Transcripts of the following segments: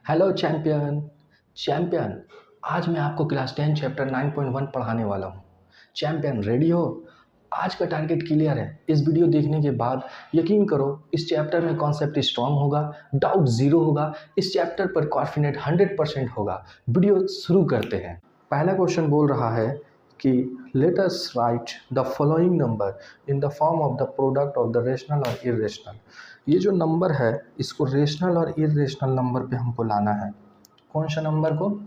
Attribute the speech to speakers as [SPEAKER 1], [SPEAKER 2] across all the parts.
[SPEAKER 1] Hello champion. Champion, आज मैं आपको क्लास 10 चैप्टर 9.1 पढ़ाने वाला हूँ। चैंपियन रेडी हो? आज का टारगेट क्लियर है। इस वीडियो देखने के बाद यकीन करो, इस चैप्टर में कॉन्सेप्ट स्ट्रांग होगा, डाउट ज़ीरो होगा, इस चैप्टर पर कॉन्फिडेंट 100% होगा। वीडियो शुरू करते हैं। पहला क्वेश्चन बोल रहा है कि let us right the following number in the form of the product of the rational और इरेशनल। ये जो नंबर है इसको रेशनल और इरेशनल नंबर पे हमको लाना है। कौन सा नंबर को?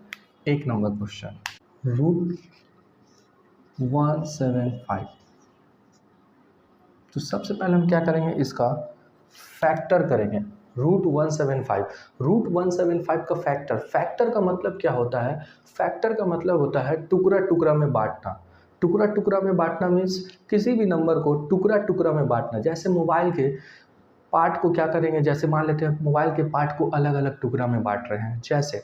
[SPEAKER 1] एक नंबर क्वेश्चन, रूट 175। तो सबसे पहले हम क्या करेंगे, इसका फैक्टर करेंगे। रूट 175 का फैक्टर का मतलब क्या होता है? फैक्टर का मतलब होता है टुकड़ा टुकड़ा में बांटना। टुकड़ा टुकड़ा में बांटना मीन्स किसी भी नंबर को टुकड़ा टुकड़ा में बांटना। जैसे मोबाइल के पार्ट को क्या करेंगे, जैसे मान लेते हैं मोबाइल के पार्ट को अलग अलग टुकड़ा में बांट रहे हैं। जैसे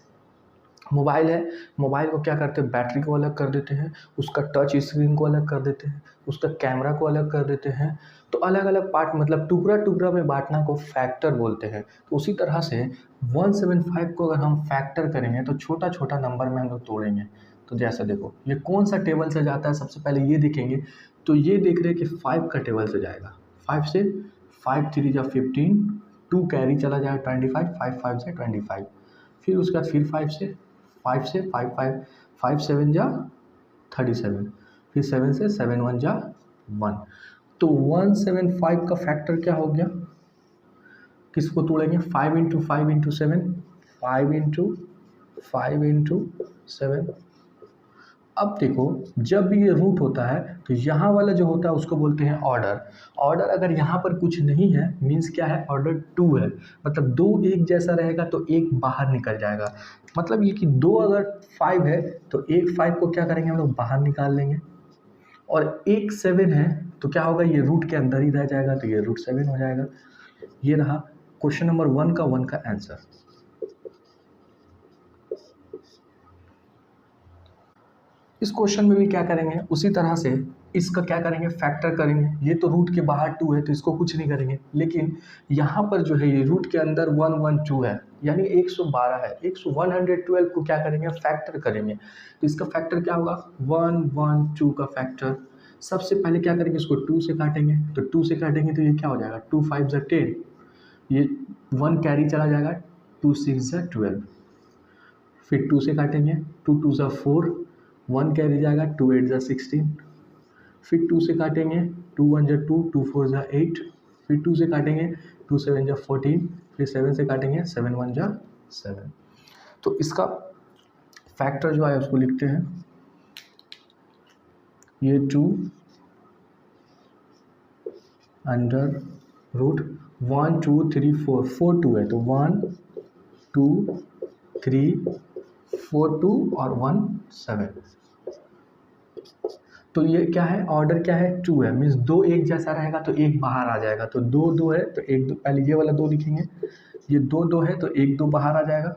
[SPEAKER 1] मोबाइल है, मोबाइल को क्या करते हैं, बैटरी को अलग कर देते हैं, उसका टच स्क्रीन को अलग कर देते हैं, उसका कैमरा को अलग कर देते हैं। तो अलग अलग पार्ट मतलब टुकड़ा टुकड़ा में बांटना को फैक्टर बोलते हैं। तो उसी तरह से 175 को अगर हम फैक्टर करेंगे तो छोटा छोटा नंबर में हम लोग तोड़ेंगे। तो जैसे देखो ये कौन सा टेबल से जाता है, सबसे पहले ये देखेंगे। तो ये देख रहे हैं कि 5 का टेबल से जाएगा। 5 से 5 3 जा 15, 2 कैरी चला जाएगा 25, 5 5 से 25। फिर उसके बाद फिर 5 से 5 7 जा 37, फिर 7 से 7 1 जा 1। तो 175 का फैक्टर क्या हो गया? किसको तोड़ेंगे? 5 इंटू 5 इंटू 7, 5 इंटू 5 इंटू 7। अब देखो जब भी ये रूट होता है तो यहाँ वाला जो होता है उसको बोलते हैं ऑर्डर। ऑर्डर अगर यहाँ पर कुछ नहीं है मीन्स क्या है, ऑर्डर 2 है। मतलब दो एक जैसा रहेगा तो एक बाहर निकल जाएगा। मतलब ये कि 2 अगर 5 है तो एक 5 को क्या करेंगे हम लोग बाहर निकाल लेंगे, और एक 7 है तो क्या होगा, ये रूट के अंदर ही रह जाएगा, तो ये रूट 7 हो जाएगा। ये रहा क्वेश्चन नंबर 1 का आंसर। इस क्वेश्चन में भी क्या करेंगे, उसी तरह से इसका क्या करेंगे, फैक्टर करेंगे। ये तो रूट के बाहर 2 है तो इसको कुछ नहीं करेंगे, लेकिन यहाँ पर जो है ये रूट के अंदर 112 है, यानी 112 है। 112 को क्या करेंगे, फैक्टर करेंगे। तो इसका फैक्टर क्या होगा, 112 का फैक्टर। सबसे पहले क्या करेंगे, इसको 2 से काटेंगे। तो 2 से काटेंगे तो ये क्या हो जाएगा, 2 5 जा 10, ये 1 कैरी चला जाएगा, 2 6 जा 12। फिर 2 से काटेंगे, 2 2 जा 4, 1 कैरी जाएगा, 2 8 जा 16। फिर 2 से काटेंगे, 2 1 जा 2, 2 4 जा 8। फिर 2 से काटेंगे, 2 7 जा 14। फिर 7 से काटेंगे, 7 1 जा 7। तो इसका फैक्टर जो है उसको लिखते हैं, ये 2 अंडर रूट 1 2 3 4, 4 2 है तो 1 2 3 4 2 और 1 7। तो ये क्या है, ऑर्डर क्या है, 2 है। मीन्स 2 एक जैसा रहेगा तो एक बाहर आ जाएगा। तो 2 2 है तो 1 2, पहले ये वाला 2 लिखेंगे, ये 2 2 है तो 1 2 बाहर आ जाएगा।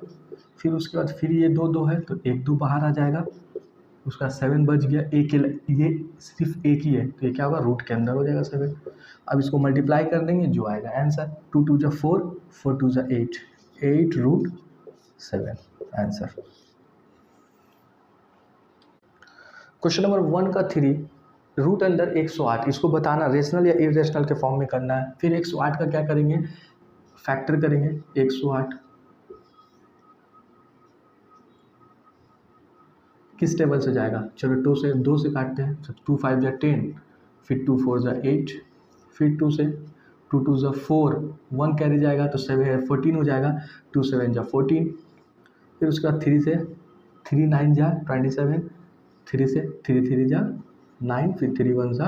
[SPEAKER 1] फिर उसके बाद फिर ये 2 2 है तो 1 2 बाहर आ जाएगा। उसका 7 बच गया, एक ये सिर्फ एक ही है तो ये क्या होगा, रूट के अंदर हो जाएगा 7। अब इसको मल्टीप्लाई कर देंगे, जो आएगा आंसर 2 2 जा 4, 4 2 जा 8, 8 रूट 7 आंसर। क्वेश्चन नंबर 1 का 3, रूट अंडर 108, इसको बताना रेशनल या इरेशनल के फॉर्म में करना है। फिर 108 का क्या करेंगे, फैक्टर करेंगे। 108 किस टेबल से जाएगा, चलो 2 से काटते हैं। तो 2 5 जा 10, फिर 2 4 जा 8, फिर 2 से 2 2 जा 4, 1 कैरी जाएगा तो 7 14 हो जाएगा, 2 7 जा 14। फिर उसके बाद 3 से 3 9 जा 27, 3 से 3 3 जा 9, फिर 3 1 जा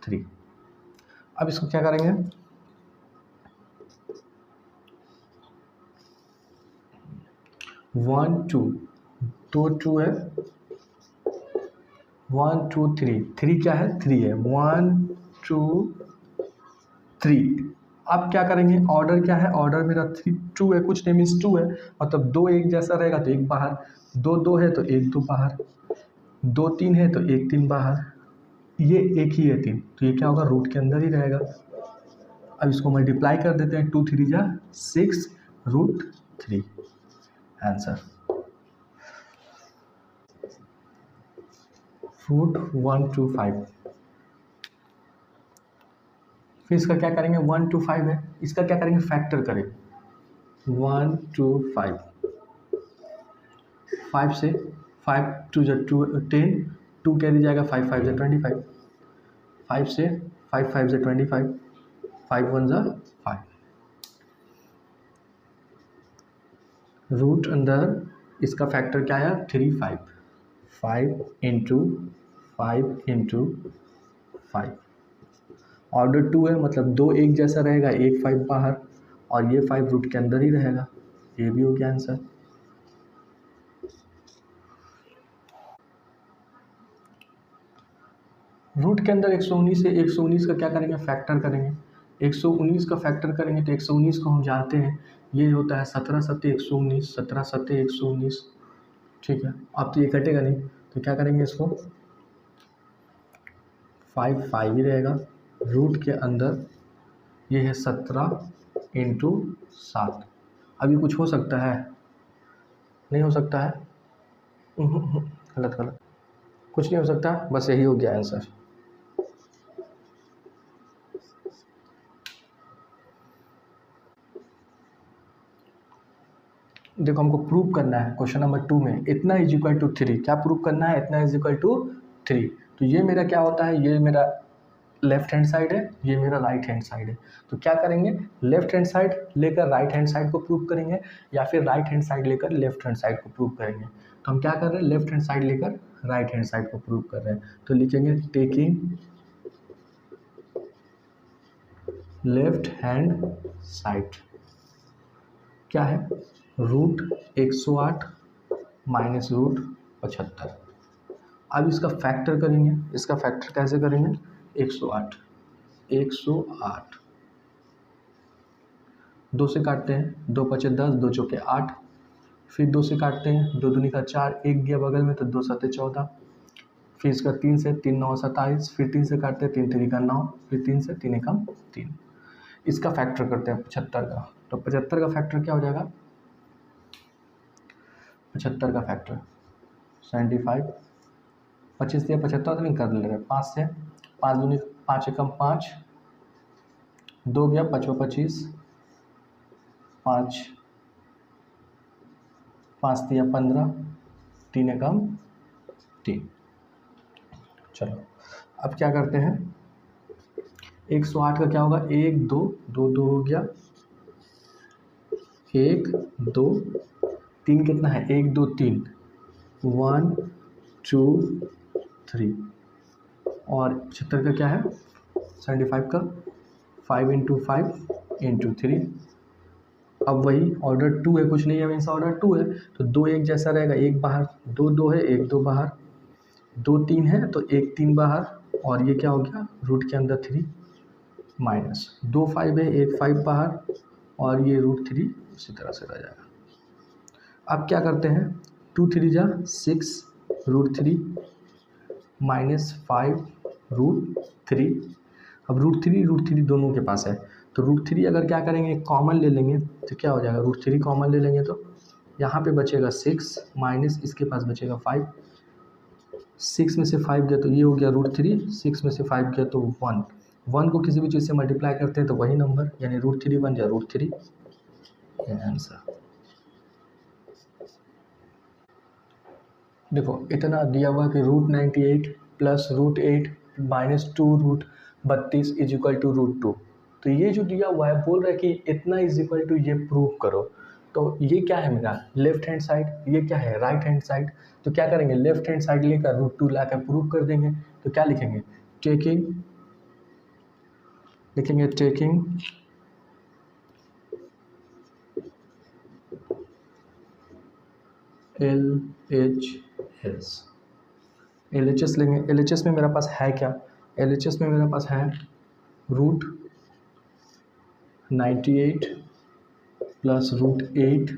[SPEAKER 1] 3। अब इसको क्या करेंगे, वन टू, दो 2 है, 1 2 3, 3 क्या है, 3 है, 1 2 3। अब क्या करेंगे, ऑर्डर क्या है, ऑर्डर मेरा 3 2 है, कुछ नहीं मीन्स 2 है, मतलब 2 एक जैसा रहेगा तो एक बाहर, 2 2 है तो 1 2 बाहर, 2 3 है तो 1 3 बाहर, ये एक ही है 3, तो ये क्या होगा, रूट के अंदर ही रहेगा। अब इसको मल्टीप्लाई कर देते हैं, 2 3 जा 6 रूट 3। आंसर। रूट 125। फिर इसका क्या करेंगे, 125 है, इसका क्या करेंगे, फैक्टर करें। 125, 5 से 5 टू जो 10, 2 कैरी जाएगा, 5 5 से 25, 5 से 5 5 से 25, 5 1 जा 5। रूट अंदर इसका फैक्टर क्या आया, 3 5, 5 इंटू 5 इंटू 5। ऑर्डर 2 है, मतलब 2 एक जैसा रहेगा, एक 5 बाहर, और ये 5 रूट के अंदर ही रहेगा। ये भी हो गया आंसर। रूट के अंदर 119 है, 119 का क्या करेंगे, फैक्टर करेंगे। 119 का फैक्टर करेंगे तो 119 को हम जानते हैं, ये होता है 17 सत्ते 119, 17 सत्ते 119। ठीक है, अब तो ये कटेगा नहीं, तो क्या करेंगे, इसको 5 5 ही रहेगा। रूट के अंदर ये है 17 इंटू 7। अब ये कुछ हो सकता है, नहीं हो सकता है, गलत गलत, कुछ नहीं हो सकता, बस यही हो गया आंसर। देखो हमको प्रूव करना है क्वेश्चन नंबर 2 में, इतना इज इक्वल टू 3। क्या प्रूव करना है, इतना इज इक्वल टू 3। तो ये मेरा क्या होता है, ये मेरा लेफ्ट हैंड साइड है, ये मेरा राइट हैंड साइड है। तो क्या करेंगे, लेफ्ट हैंड साइड लेकर राइट हैंड साइड को प्रूव करेंगे, या फिर राइट हैंड साइड लेकर लेफ्ट हैंड साइड को प्रूव करेंगे। तो हम क्या कर रहे हैं, लेफ्ट हैंड साइड लेकर राइट हैंड साइड को प्रूव कर रहे हैं। तो लिखेंगे टेकिंग लेफ्ट हैंड साइड, क्या है, रूट 108 माइनस रूट 75। अब इसका फैक्टर करेंगे, इसका फैक्टर कैसे करेंगे, 108, 108 2 से काटते हैं, 2 पचे 10, 2 चौके 8, फिर 2 से काटते हैं, 2 दूनी का 4, 1 गया बगल में तो 2 सत्ते 14, फिर इसका 3 से 3 9 27, फिर 3 से काटते हैं, 3 3 का 9, फिर 3 से 3 एकम 3। इसका फैक्टर करते हैं 75 का, तो 75 का फैक्टर क्या हो जाएगा, 75 का फैक्टर 75, 25 या 75 तो नहीं कर ले रहे, 5 से 5 दूनी 5 एकम 5, 2 गया 5 25, 5 5 दिया 15, 3 एकम 3। चलो अब क्या करते हैं, 108 का क्या होगा, 1 2 2 2 हो गया, 1 2 3 कितना है, 1 2 3, 1 2 3, और 75 का क्या है, 75 का 5 इंटू 5 इंटू 3। अब वही ऑर्डर 2 है, कुछ नहीं है, मीन्स ऑर्डर 2 है, तो 2 एक जैसा रहेगा, एक बाहर, 2 2 है, 1 2 बाहर, 2 3 है तो 1 3 बाहर, और ये क्या हो गया, रूट के अंदर 3 माइनस 2 5 है, 1 5 बाहर, और ये रूट 3 इसी तरह से रह जाएगा। अब क्या करते हैं, 2 3 जा 6 रूट 3 माइनस 5 रूट 3। अब रूट 3 दोनों के पास है, तो रूट 3 अगर क्या करेंगे, कॉमन ले लेंगे तो क्या हो जाएगा, रूट 3 कॉमन ले लेंगे तो यहाँ पे बचेगा 6 माइनस इसके पास बचेगा 5, 6 में से 5 गया तो ये हो गया रूट 3, 6 में से 5 गया तो 1, 1 को किसी भी चीज़ से मल्टीप्लाई करते हैं तो वही नंबर, यानी रूट 3 बन जाए रूट 3। ये आंसर। देखो इतना दिया हुआ कि root 98 plus root 8 minus 2 root 32 is equal to root 2। तो ये जो दिया हुआ है, बोल रहा है कि इतना इज इक्वल टू ये प्रूव करो। तो ये क्या है मेरा लेफ्ट हैंड साइड, ये क्या है राइट हैंड साइड। तो क्या करेंगे, लेफ्ट हैंड साइड लेकर रूट 2 लाकर प्रूव कर देंगे। तो क्या लिखेंगे, टेकिंग, लिखेंगे टेकिंग LHS, LHS लेंगे। LHS में मेरा पास है क्या, LHS में मेरा पास है root 98 plus root 8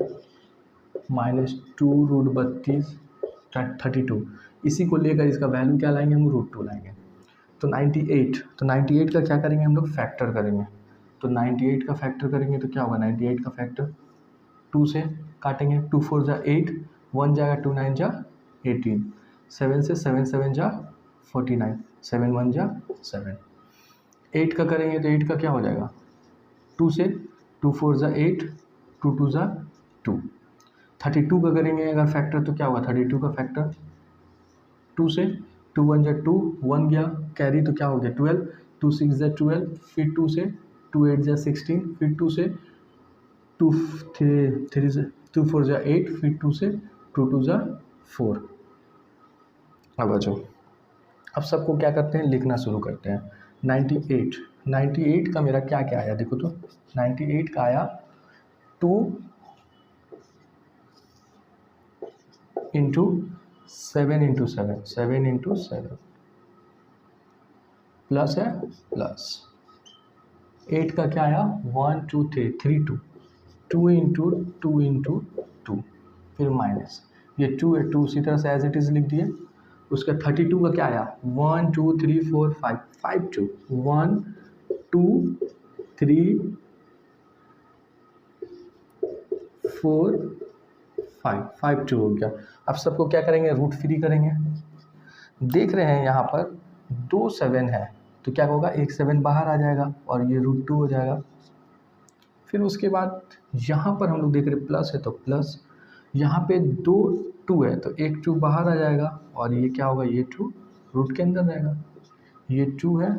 [SPEAKER 1] minus 2 root 32 32। इसी को लेकर इसका वैल्यू क्या लाएंगे हम, रूट 2 लाएंगे। तो 98, तो 98 का क्या करेंगे हम लोग, फैक्टर करेंगे। तो 98 का फैक्टर करेंगे तो क्या होगा, 98 का फैक्टर 2 से काटेंगे, 2 4 जा 8, 1 जाएगा, 2 9 जा 18, 7 से 7 7 जा 49, 7 1 जा 7। 8 का करेंगे तो 8 का क्या हो जाएगा, 2 से, 2 4 जा 8, 2 2 जा 2। 32 का करेंगे अगर फैक्टर तो क्या होगा, 32 का फैक्टर 2 से, 2 1 जा 2, 1 गया कैरी तो क्या हो गया 12, 2 6 जा 12, फिर 2 से, 2 8 जा 16, फिर 2 से, 2 3 से, 2 4 जा 8, फिर 2 से, 2 2 जा 4। अब बचो, अब सबको क्या करते हैं, लिखना शुरू करते हैं। 98, 98 का मेरा क्या क्या आया देखो तो, 98 का आया 2 इंटू 7 इंटू 7, 7 इंटू 7 प्लस है प्लस। 8 का क्या आया 1 2 3, 3 2, 2 इंटू 2 इंटू 2, फिर माइनस, ये 2 है, 2 उसी तरह से एज इट इज़ लिख दिए। उसका 32 का क्या आया 1 2 3 4 5, 5 2, 1 2 3 4 5, 5 2 हो गया। अब सबको क्या करेंगे, रूट फ्री करेंगे। देख रहे हैं यहाँ पर 2 7 है तो क्या होगा, एक 7 बाहर आ जाएगा और ये √2 हो जाएगा। फिर उसके बाद यहाँ पर हम लोग देख रहे प्लस है तो प्लस, यहाँ पे 2 2 है तो एक 2 बाहर आ जाएगा और ये क्या होगा, ये 2 रूट के अंदर रहेगा। ये 2 है,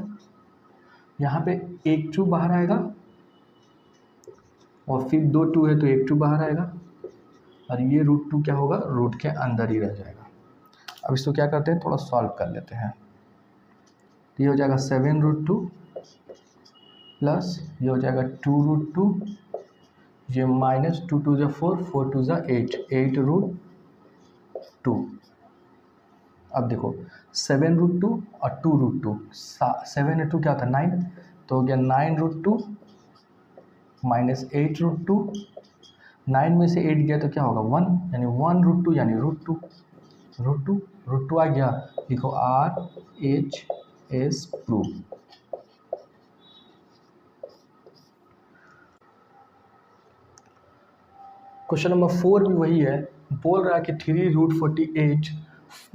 [SPEAKER 1] यहाँ पे एक 2 बाहर आएगा और फिर 2 2 है तो एक 2 बाहर आएगा और ये √2 क्या होगा, रूट के अंदर ही रह जाएगा। अब इसको क्या करते हैं, थोड़ा सॉल्व कर लेते हैं। ये हो जाएगा 7 √2 प्लस ये हो जाएगा 2 √2, ये माइनस 2 2 जा 4, 4 2 जा 8, 8 √2। अब देखो 7 √2 और 2 √2, 7 × 2 क्या था 9, तो हो गया 9 √2 माइनस 8 √2, 9 में से 8 गया तो क्या होगा 1, यानी 1 √2 यानी √2 आ गया। लिखो RHS प्रूफ। क्वेश्चन नंबर 4 भी वही है, बोल रहा है कि 3 √48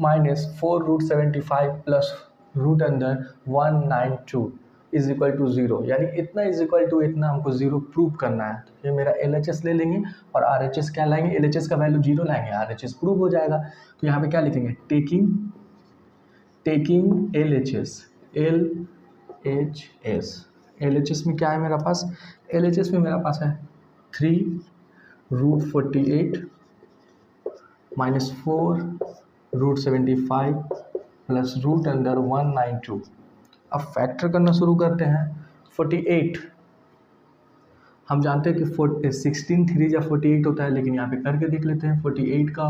[SPEAKER 1] माइनस 4 √75 प्लस रूट अंदर 192 इज इक्वल टू 0, यानी इतना इज इक्वल टू इतना हमको 0 प्रूव करना है। तो ये मेरा LHS ले लेंगे और RHS क्या लाएंगे, LHS का वैल्यू 0 लाएंगे, RHS प्रूव हो जाएगा। तो यहाँ पे क्या लिखेंगे, टेकिंग LHS में क्या है मेरा पास, LHS में मेरा पास है 3 √48 माइनस 4 √75 प्लस रूट अंदर 192। अब फैक्टर करना शुरू करते हैं। 48 हम जानते हैं कि 16 3 जा 48 होता है, लेकिन यहाँ पे करके देख लेते हैं। 48 का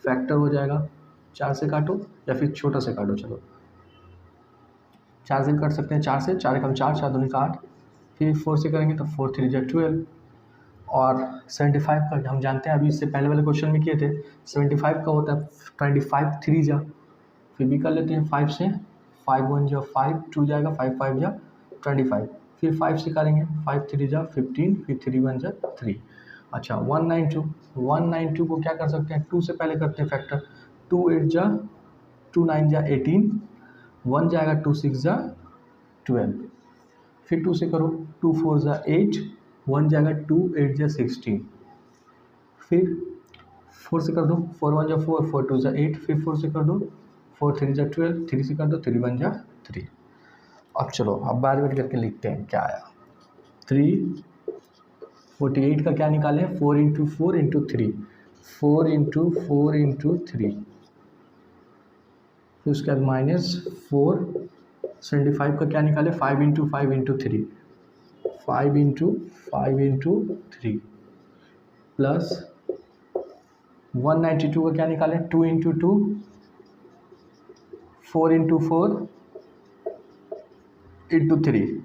[SPEAKER 1] फैक्टर हो जाएगा, 4 से काटो या फिर छोटा से काटो, चलो 4 से काट सकते हैं, 4 से, 4 कम 4, 4 दूनी का 8, फिर 4 से करेंगे तो 4 3 जा 12 और 75 का हम जानते हैं, अभी इससे पहले वाले क्वेश्चन में किए थे। 75 का होता है 25 3 जा, फिर भी कर लेते हैं 5 से, 5 1 जा 5, 2 जाएगा, 5 5 जा 25, फिर 5 से करेंगे, 5 3 जा 15, फिर 3 1 जा 3। अच्छा 192 को क्या कर सकते हैं, 2 से पहले करते हैं फैक्टर, 2 8 जा 2 9 जा 18, 1 जाएगा 2 6 जा 12, फिर 2 से करो, 2 4 जा 8, 1 जाएगा 2 8 जा 16, फिर 4 से कर दो, 4 1 जा 4, 4 2 जा 8, फिर 4 से कर दो, 4 3 जा 12, 3 से कर दो, 3 1 जा 3। अब चलो अब बार बार करके लिखते हैं क्या आया। 348 का क्या निकालें, 4 × 4 × 3, 4 × 4 × 3, फिर उसके बाद माइनस 4 75 का क्या निकाले, 5 × 5 × 3, 5 × 5 × 3 प्लस 192 का क्या निकालें, 2 × 2, 4 × 4 × 3।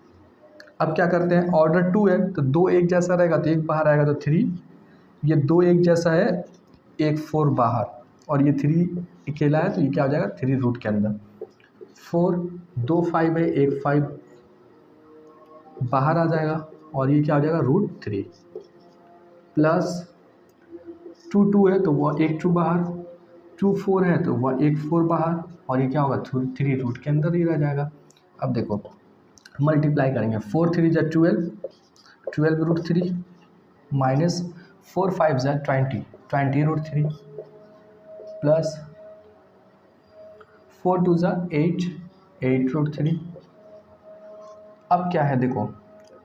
[SPEAKER 1] अब क्या करते हैं, ऑर्डर 2 है तो 2 एक जैसा रहेगा तो 1 बाहर आएगा तो 3, ये 2 एक जैसा है, 1 4 बाहर और ये 3 अकेला है तो ये क्या हो जाएगा 3 रूट के अंदर। 4 2 5 है, 1 5 बाहर आ जाएगा और ये क्या हो जाएगा √3 प्लस टू टू है तो वह एक टू बाहर, टू फोर है तो वह एक फोर बाहर, और ये क्या होगा, थ्री रूट के अंदर ही रह जाएगा। अब देखो मल्टीप्लाई करेंगे, फोर थ्री जा 12, 12√3 माइनस 4 5 जा 20, 20√3 प्लस 4 2 जा 8, 8√3। अब क्या है देखो,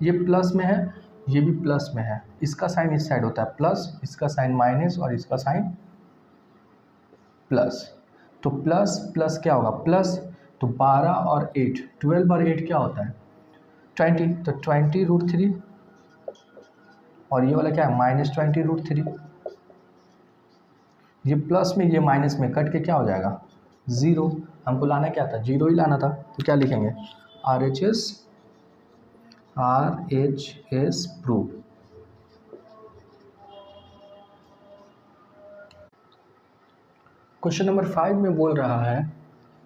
[SPEAKER 1] ये प्लस में है, ये भी प्लस में है, इसका साइन इस साइड होता है प्लस, इसका साइन माइनस और इसका साइन प्लस। तो प्लस प्लस क्या होगा प्लस, तो 12 और 8, 12 और 8 क्या होता है 20, तो 20√3, और ये वाला क्या है -20√3। ये प्लस में ये माइनस में कट के क्या हो जाएगा 0। हमको लाना क्या था, 0 ही लाना था, तो क्या लिखेंगे RHS प्रूव। क्वेश्चन नंबर 5 में बोल रहा है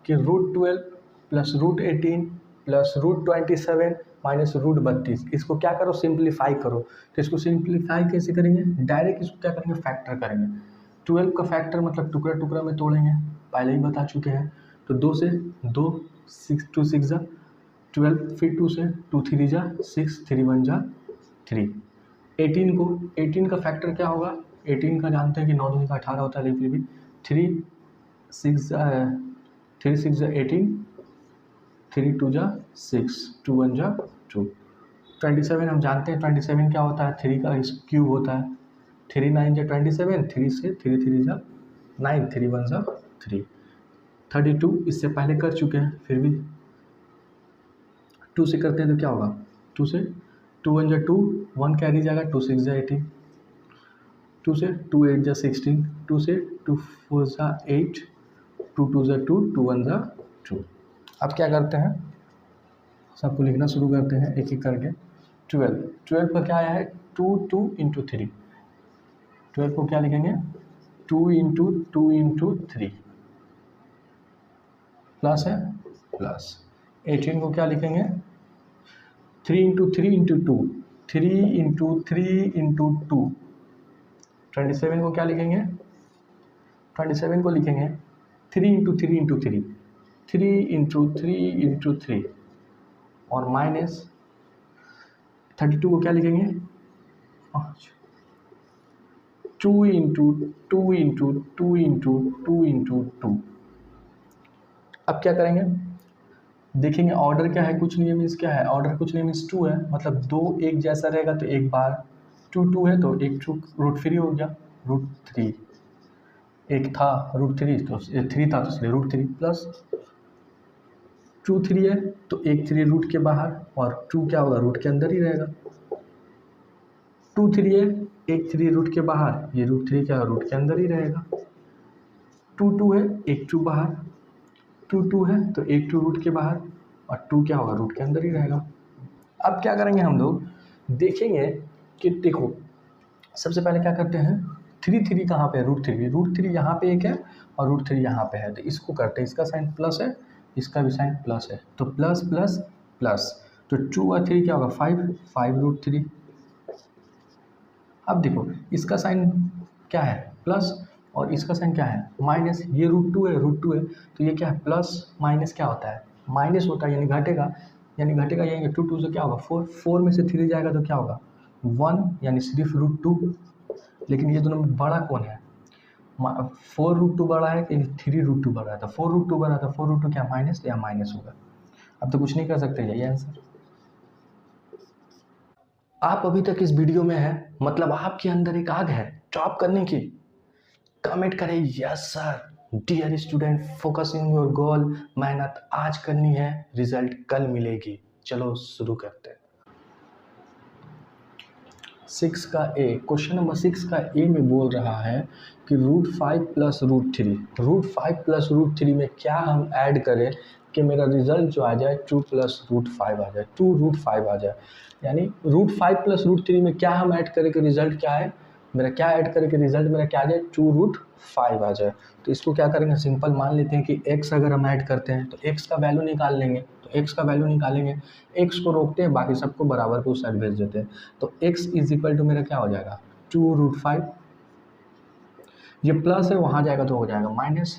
[SPEAKER 1] कि √12 प्लस √18 प्लस √27 माइनस √32, इसको क्या करो सिंप्लीफाई करो। तो इसको सिंप्लीफाई कैसे करेंगे, डायरेक्ट इसको क्या करेंगे फैक्टर करेंगे। 12 का फैक्टर मतलब टुकड़ा टुकड़ा में तोड़ेंगे, पहले ही बता चुके हैं। तो 2 से 2, 6 2 6 जा 12, फिर 2 से 2 3 जा 6, 3 1 जा 3। 18 को, 18 का फैक्टर क्या होगा, 18 का जानते हैं कि 9 दूनी का 18 होता है, लेकिन फिर भी 3 6 जा 3 6 जा 18, 3 2 जा 6, 2 1 जा 2। 27 हम जानते हैं 27 क्या होता है, 3 का क्यूब होता है, 3 9 जा 27, 3 से 3 3 जा 9, 3 1 जा 3। 32 इससे पहले कर चुके हैं, फिर भी 2 से करते हैं तो क्या होगा, 2 से 2 1 जा 2, 1 कैरी जाएगा, 2 6 जा 18, 2 से 2 8 जा 16, 2 से 2 4 जा 8, 2 2 जा 2, 2 1 जा 2। अब क्या करते हैं, सबको लिखना शुरू करते हैं एक एक करके। 12 का क्या आया है 2 2 इंटू 3, 12 को क्या लिखेंगे 2 इंटू 2 इंटू 3 प्लस है प्लस। 18 को क्या लिखेंगे 3 इंटू 3 इंटू 2, 3 इंटू 3 इंटू 2। 27 को क्या लिखेंगे, 27 को लिखेंगे 3 इंटू 3 इंटू 3, 3 इंटू 3 इंटू 3, और माइनस 32 को क्या लिखेंगे 2 इंटू 2 इंटू 2 इंटू 2 इंटू 2। अब क्या करेंगे, देखेंगे ऑर्डर क्या है, कुछ नहीं मीन्स क्या है, ऑर्डर कुछ नहीं मीन्स 2 है, मतलब 2 एक जैसा रहेगा तो एक बार 2 2 है तो एक √3 हो गया, √3 एक था √3 तो 3 था तो इसलिए √3 प्लस 2 3 है तो एक 3 रूट के बाहर, और 2 क्या होगा रूट के अंदर ही रहेगा। 2 3 है, एक 3 रूट के बाहर, ये √3 क्या रूट के अंदर ही रहेगा। 2 2 है, एक 2 बाहर, 2 2 है तो एक 2 रूट के बाहर, और 2 क्या होगा रूट के अंदर ही रहेगा। अब क्या करेंगे हम लोग, देखेंगे कि देखो सबसे पहले क्या करते हैं 3 3 कहाँ पे है, √3 यहाँ पे एक है और √3 यहाँ पे है, तो इसको करते हैं, इसका साइन प्लस है, इसका भी साइन प्लस है, तो प्लस प्लस प्लस, तो 2 और 3 क्या होगा 5, 5√3। अब देखो इसका साइन क्या है प्लस, और इसका साइन क्या है माइनस, ये √2 है, √2 है तो ये क्या है प्लस माइनस क्या होता है माइनस होता है, यानी घटेगा, यानी 2 2 से क्या होगा 4, 4 में से 3 जाएगा तो क्या होगा 1, यानी सिर्फ √2। लेकिन ये दोनों में बड़ा कौन है, 4√2 बड़ा है कि 3√2 बड़ा है, तो 4√2 बड़ा है, तो 4√2 क्या माइनस, या माइनस होगा। अब तो कुछ नहीं कर सकते, यही आंसर। आप अभी तक इस वीडियो में हैं, मतलब आपके अंदर एक आग है टॉप करने की, कमेंट करें yes sir. Dear student focus in your goal, मेहनत आज करनी है, रिजल्ट कल मिलेगी। चलो शुरू करते हैं। 6 का ए, क्वेश्चन नंबर 6 का ए में बोल रहा है कि √5 प्लस √3, √5 प्लस √3 में क्या हम ऐड करें कि मेरा रिजल्ट जो आ जाए 2 प्लस √5 आ जाए, 2√5 आ जाए। यानी √5 प्लस √3 में क्या हम ऐड करें कि रिजल्ट क्या है मेरा, क्या ऐड करें कि रिजल्ट मेरा क्या आ जाए 2√5 आ जाए। तो इसको क्या करेंगे, सिंपल मान लेते हैं कि x अगर हम ऐड करते हैं तो x का वैल्यू निकाल लेंगे, तो x का वैल्यू निकालेंगे, x को रोकते हैं, बाकी सबको बराबर को उस साइड भेज देते हैं। तो x इज इक्वल टू मेरा क्या हो जाएगा 2√5 ये प्लस है, वहाँ जाएगा तो हो जाएगा माइनस,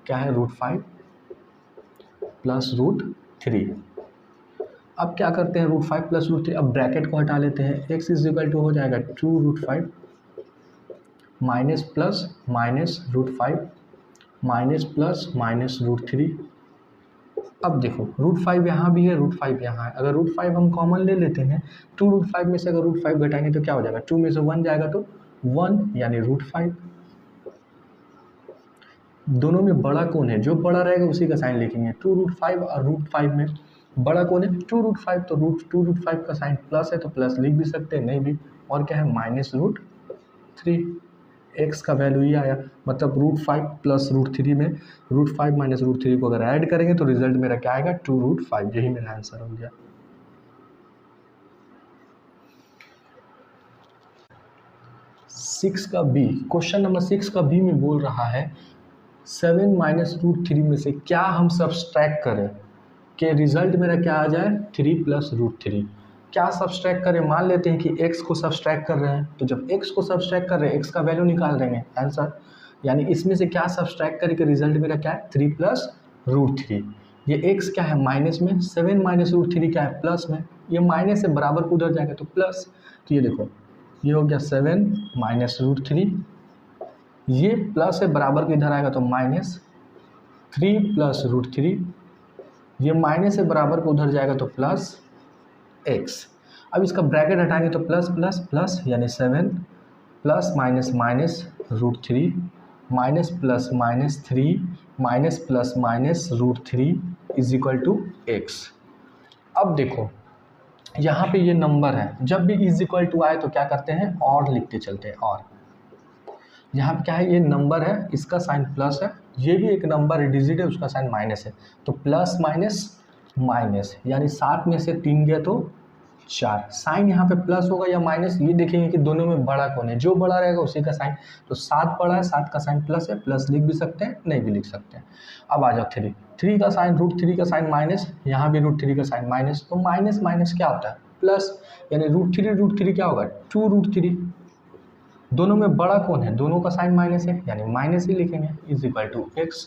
[SPEAKER 1] क्या है √5 प्लस √3। अब क्या करते हैं, √5 प्लस √3, अब ब्रैकेट को हटा लेते हैं, x इज इक्वल टू हो जाएगा 2√5 minus plus minus √5 minus plus minus √3। अब देखो √5 यहाँ भी है, √5 यहाँ है, अगर √5 हम कॉमन ले लेते हैं, 2√5 में से अगर √5 घटाएंगे तो क्या हो जाएगा, 2 में से 1 जाएगा तो 1 यानी √5। दोनों में बड़ा कौन है, जो बड़ा रहेगा उसी का साइन लिखेंगे। 2√5 और √5 में बड़ा कौन है, 2√5, तो √2√5 का साइन प्लस है तो प्लस लिख भी सकते हैं, नहीं भी, और क्या है माइनस √3। x का वैल्यू ये आया, मतलब √5 प्लस √3 में √5 माइनस √3 को अगर ऐड करेंगे तो रिजल्ट मेरा क्या आएगा 2√5। यही मेरा आंसर हो गया। क्वेश्चन नंबर 6 का बी में बोल रहा है 7 माइनस √3 में से क्या हम सब्सट्रैक्ट करें कि रिजल्ट मेरा क्या आ जाए 3 प्लस √3। क्या सब्सट्रैक्ट करें, मान लेते हैं कि x को सब्सट्रैक्ट कर रहे हैं, तो जब x को सब्सट्रैक्ट कर रहे हैं x का वैल्यू निकाल देंगे आंसर, यानी इसमें से क्या सब्सट्रैक्ट करें कि रिजल्ट मेरा क्या है 3 प्लस √3। ये x क्या है माइनस में, 7 माइनस √3 क्या है प्लस में, ये माइनस से बराबर को उधर जाएगा तो प्लस, तो ये देखो ये हो गया 7 माइनस √3, ये प्लस है बराबर को इधर आएगा तो माइनस 3 प्लस √3, ये माइनस से बराबर को उधर जाएगा तो प्लस x। अब इसका ब्रैकेट हटाएंगे तो प्लस प्लस प्लस यानी 7 plus minus minus √3 minus plus minus 3 minus plus minus √3 is equal to x। अब देखो यहाँ पे ये नंबर है, जब भी इज इक्वल टू आए तो क्या करते हैं और लिखते चलते हैं, और यहाँ पे क्या है ये नंबर है, इसका साइन प्लस है, ये भी एक नंबर है डिजिट है, उसका साइन माइनस है, तो प्लस माइनस माइनस यानी 7 में से 3 गया तो 4, साइन यहाँ पे प्लस होगा या माइनस, ये देखेंगे कि दोनों में बड़ा कौन है, जो बड़ा रहेगा उसी का साइन, तो 7 बड़ा है, 7 का साइन प्लस है, प्लस लिख भी सकते हैं नहीं भी लिख सकते हैं। अब आ जाओ 3 का साइन √3 का साइन माइनस, यहाँ भी √3 का साइन माइनस, तो माइनस माइनस क्या होता है प्लस, यानी √3 क्या होगा 2√3। दोनों में बड़ा कौन है, दोनों का साइन माइनस है यानी माइनस ही लिखेंगे, इज इक्वल टू x,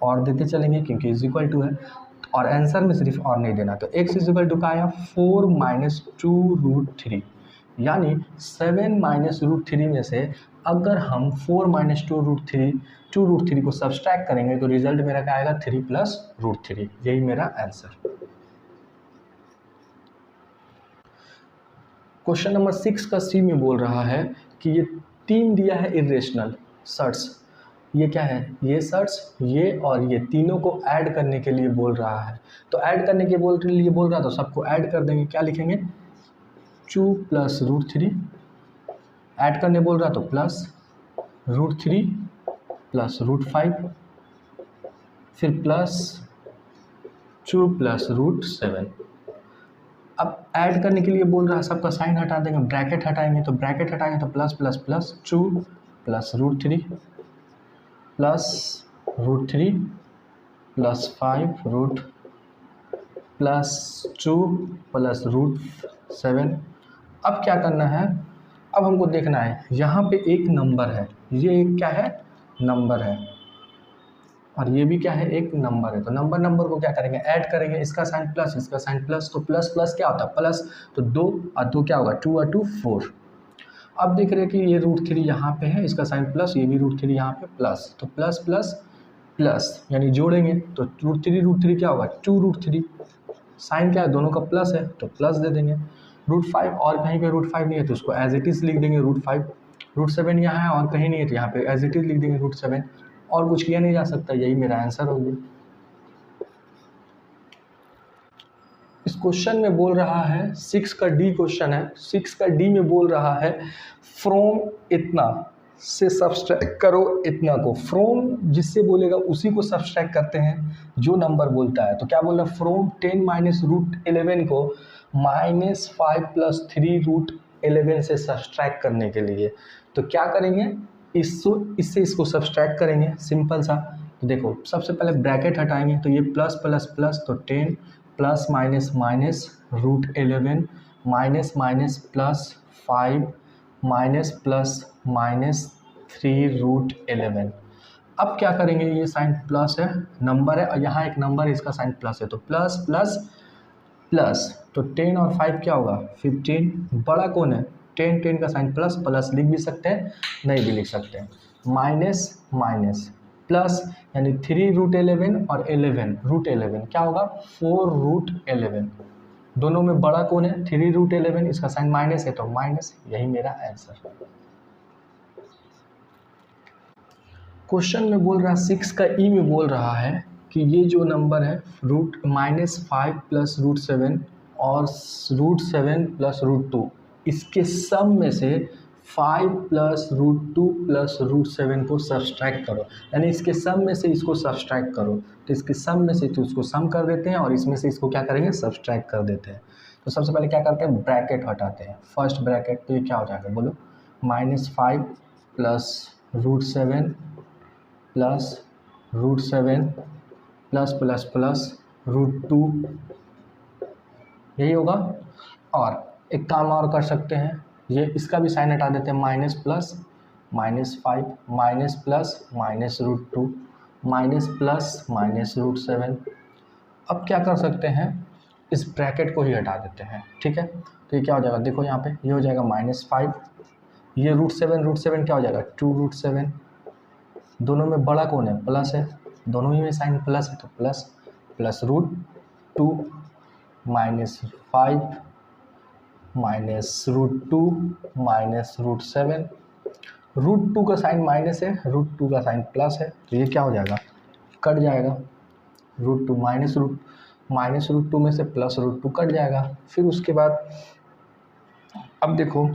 [SPEAKER 1] और देते चलेंगे क्योंकि इज इक्वल टू है, और आंसर में सिर्फ और नहीं देना, तो x इज इक्वल टू का आया 4 माइनस 2√3, यानी 7 माइनस √3 में से अगर हम 4 माइनस 2√3 को सब्सट्रैक्ट करेंगे तो रिजल्ट मेरा क्या आएगा 3 प्लस √3। यही मेरा आंसर। क्वेश्चन नंबर 6 का सी में बोल रहा है कि ये 3 दिया है इरेशनल सर्ट्स, ये क्या है, ये सर्ट्स ये और ये तीनों को ऐड करने के लिए बोल रहा है, तो ऐड करने के लिए बोल रहा है तो सबको ऐड कर देंगे, क्या लिखेंगे 2 प्लस √3, ऐड करने बोल रहा तो प्लस √3 प्लस √5, फिर प्लस 2 प्लस √7। अब ऐड करने के लिए बोल रहा है, सबका साइन हटा देंगे, ब्रैकेट हटाएंगे, तो ब्रैकेट हटाएंगे तो plus plus plus 2 plus √3 plus √3 plus 5 plus 2 plus √7। अब क्या करना है, अब हमको देखना है यहाँ पे एक नंबर है, ये एक क्या है नंबर है, और ये भी क्या है एक नंबर है, तो नंबर को क्या करेंगे ऐड करेंगे, इसका साइन प्लस इसका साइन प्लस, तो प्लस प्लस क्या होता है प्लस, तो 2 और 2 क्या होगा 2 और 2 4। अब देख रहे हैं कि ये √3 यहाँ पे है, इसका साइन प्लस, ये भी √3 यहाँ पे प्लस, तो प्लस प्लस प्लस यानी जोड़ेंगे तो √3 क्या होगा 2√3, साइन क्या है दोनों का प्लस है तो प्लस दे देंगे, √5 और कहीं पे √5 नहीं है तो उसको एज इट इज़ लिख देंगे √5, √7 यहाँ है और कहीं नहीं है तो यहाँ पे एज इट इज़ लिख देंगे √7, और कुछ किया नहीं जा सकता, यही मेरा आंसर हो गया। इस क्वेश्चन में बोल रहा है 6 का डी क्वेश्चन है, 6 का डी में बोल रहा है फ्रॉम इतना से सब्सट्रैक्ट करो इतना को, फ्रॉम जिससे बोलेगा उसी को सब्सट्रैक्ट करते हैं जो नंबर बोलता है, तो क्या बोल रहा है फ्रॉम 10 माइनस √11 को -5 प्लस 3√11 से सब्सट्रैक्ट करने के लिए, तो क्या करेंगे इससे इसको सब्सट्रैक्ट करेंगे सिंपल सा, तो देखो सबसे पहले ब्रैकेट हटाएंगे तो ये प्लस प्लस प्लस, तो 10 plus minus minus √11 minus minus plus 5 minus plus minus 3√11। अब क्या करेंगे, ये साइन प्लस है, नंबर है और यहाँ एक नंबर है, इसका साइन प्लस है, तो प्लस प्लस प्लस, तो 10 और 5 क्या होगा 15। बड़ा कौन है 10, 10 का साइन प्लस, प्लस लिख भी सकते हैं नहीं भी लिख सकते हैं, माइनस माइनस प्लस, यानी 3√11 और 11√11 क्या होगा 4√11। दोनों में बड़ा कौन है 3√11, इसका साइन माइनस है तो माइनस, यही मेरा आंसर। क्वेश्चन में बोल रहा है 6 का ई में बोल रहा है कि ये जो नंबर है -5 + √7 और √7 + √2, इसके सम में से 5 + √2 + √7 को सब्सट्रैक्ट करो, यानी इसके सम में से इसको सब्सट्रैक्ट करो, तो इसके सम में से तो इसको सम कर देते हैं और इसमें से इसको क्या करेंगे सब्सट्रैक्ट कर देते हैं। तो सबसे पहले क्या करते हैं ब्रैकेट हटाते हैं, फर्स्ट ब्रैकेट, तो ये क्या हो जाएगा बोलो -5 + √7 प्लस √7 प्लस प्लस प्लस √2, यही होगा। और एक काम और कर सकते हैं, ये इसका भी साइन हटा देते हैं, minus plus -5 minus plus -√2 minus plus -√7। अब क्या कर सकते हैं, इस ब्रैकेट को ही हटा देते हैं, ठीक है। तो ये क्या हो जाएगा देखो यहाँ पे, ये हो जाएगा -5, ये √7 क्या हो जाएगा 2√7, दोनों में बड़ा कौन है प्लस है, दोनों ही में साइन प्लस है तो प्लस प्लस √2 -5 -√2 -√7, √2 का साइन माइनस है, √2 का साइन प्लस है, तो ये क्या हो जाएगा कट जाएगा, √2 -√2 में से प्लस √2 कट जाएगा। फिर उसके बाद अब देखो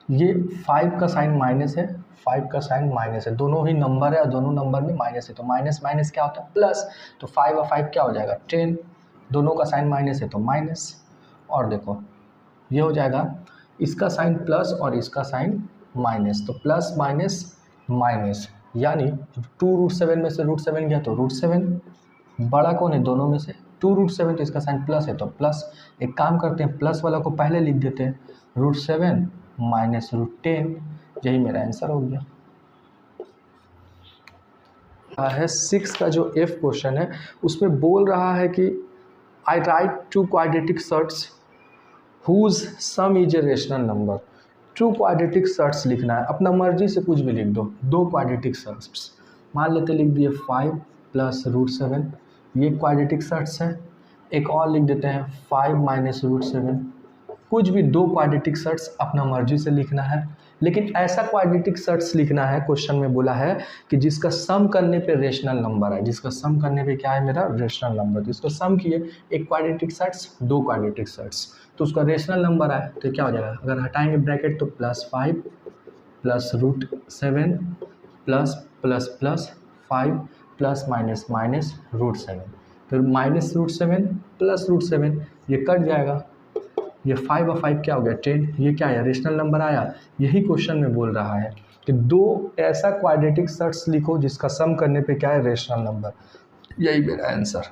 [SPEAKER 1] ये 5 का साइन माइनस है, 5 का साइन माइनस है, दोनों ही नंबर है और दोनों नंबर में माइनस है, तो माइनस माइनस क्या होता है प्लस, तो 5 और 5 क्या हो जाएगा 10, दोनों का साइन माइनस है तो माइनस। और देखो ये हो जाएगा इसका साइन प्लस और इसका साइन माइनस, तो प्लस माइनस माइनस, यानी 2√7 में से √7 गया तो √7, बड़ा कौन है दोनों में से 2√7, तो इसका साइन प्लस है तो प्लस। एक काम करते हैं प्लस वाला को पहले लिख देते हैं, √7 -√10, यही मेरा आंसर हो गया है। 6 का जो F क्वेश्चन है उसमें बोल रहा है कि I write 2 quadratic sets whose sum is a rational number. 2 quadratic sets लिखना है, अपना मर्जी से कुछ भी लिख दो, 2 क्वाड्रेटिक सेट्स मान लेते लिख दिए 5 + √7, ये क्वाड्रेटिक सेट्स है। एक और लिख देते हैं 5 - √7, कुछ भी 2 क्वाड्रेटिक सेट्स अपना मर्जी से लिखना है, लेकिन ऐसा क्वाड्रेटिक सेट्स लिखना है, क्वेश्चन में बोला है कि जिसका सम करने पे रेशनल नंबर है, जिसका सम करने पे क्या है मेरा रेशनल नंबर, तो इसको सम किए, एक क्वाड्रेटिक सेट्स 2 क्वाड्रेटिक सेट्स, तो उसका रेशनल नंबर है, तो क्या हो जाएगा अगर हटाएंगे ब्रैकेट तो +5 + √7 plus plus plus 5 plus minus minus √7, फिर -√7 प्लस √7, ये कट जाएगा, ये 5 और 5 क्या हो गया 10, ये क्या है रेशनल नंबर आया। यही क्वेश्चन में बोल रहा है कि 2 ऐसा क्वाड्रेटिक सेट्स लिखो जिसका सम करने पे क्या है रेशनल नंबर, यही मेरा आंसर।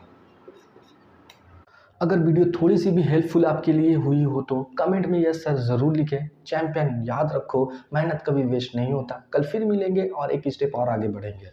[SPEAKER 1] अगर वीडियो थोड़ी सी भी हेल्पफुल आपके लिए हुई हो तो कमेंट में यस सर ज़रूर लिखें। चैंपियन याद रखो, मेहनत कभी वेस्ट नहीं होता। कल फिर मिलेंगे और एक स्टेप और आगे बढ़ेंगे।